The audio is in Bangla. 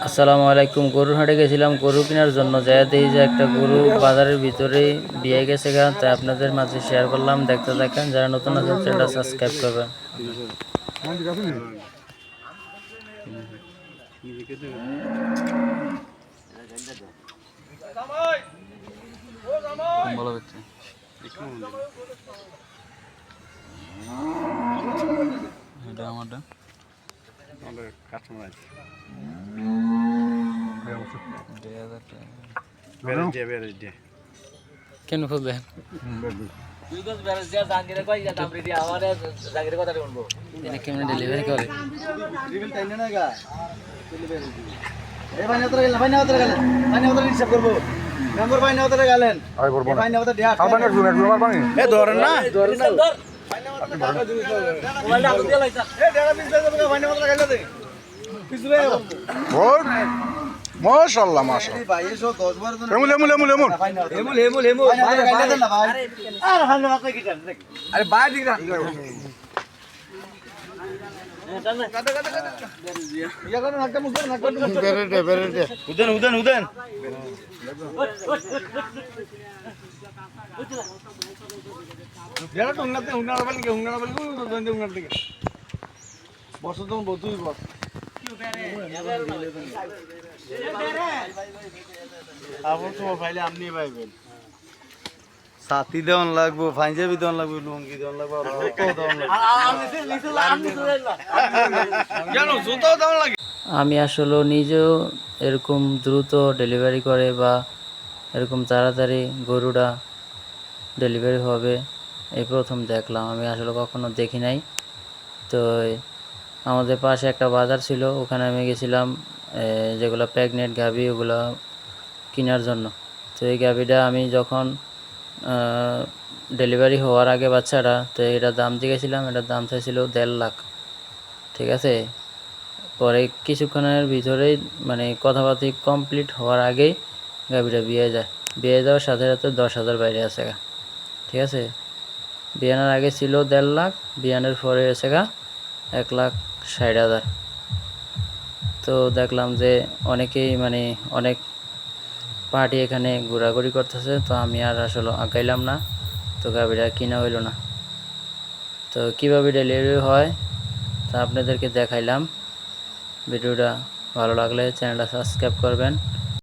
আসসালামু আলাইকুম। গরুর হাটে গেছিলাম গরু কেনার জন্য, যাই দেখি যে একটা গরু বাজারের ভিতরে বিয়ে গেছে গা, তাই আপনাদের মাঝে শেয়ার করলাম। দেখতে থাকেন, যারা নতুন আছেন চ্যানেলটা সাবস্ক্রাইব করবেন। কেন খুঁজলেন? কেমন ডেলিভারি করে? মাশাআল্লাহ মাশাআল্লাহ এমুল এমুল এমুল এমুল হেমুল হেমুল হেমুল আরে ভালো না কই কিটা আরে বাইরে দিক না উদেন বসো তুমি বতুই বস আপন তোমার ফাইলে আপনি পাইবেন সাথী দেওয়ান লাগবো, পাঞ্জাবি দেওয়ান লাগবো, লুঙ্গি দেওয়ান লাগবো, জুতো দেওয়ান লাগে। আমি আসলে নিজেও এরকম দ্রুত ডেলিভারি করে বা এরকম তাড়াতাড়ি গরুটা ডেলিভারি হবে এই প্রথম দেখলাম। আমি আসলে কখনো দেখি নাই। তো আমাদের পাশে একটা বাজার ছিল, ওখানে আমি গেছিলাম যেগুলো প্রেগনেন্ট গাভী ওগুলো কেনার জন্য। তো এই গাভীটা আমি যখন ডেলিভারি হওয়ার আগে বাচ্চাটা, তো এটার দাম জিজ্ঞেছিলাম, এটার দাম চাইছিল 1.5 লাখ। ঠিক আছে, পরে কিছুক্ষণের ভিতরেই মানে কথাবার্তা কমপ্লিট হওয়ার আগেই গাভীটা বিয়ে যাওয়ার সাথে সাথে 10,000 বাইরে আছে গা। ঠিক আছে, বিয়ানোর আগে ছিল 1.5 লাখ, বিয়ানোর পরে এসে গা 1,60,000। তো দেখলাম যে অনেকেই মানে অনেক পার্টি এখানে ঘোরাঘুরি করতেছে, তো আমি আর আসলে আগাইলাম না, তো গাড়িটা কিনা হইল না। তো কীভাবে ডেলিভারি হয় তা আপনাদেরকে দেখাইলাম। ভিডিওটা ভালো লাগলে চ্যানেলটা সাবস্ক্রাইব করবেন।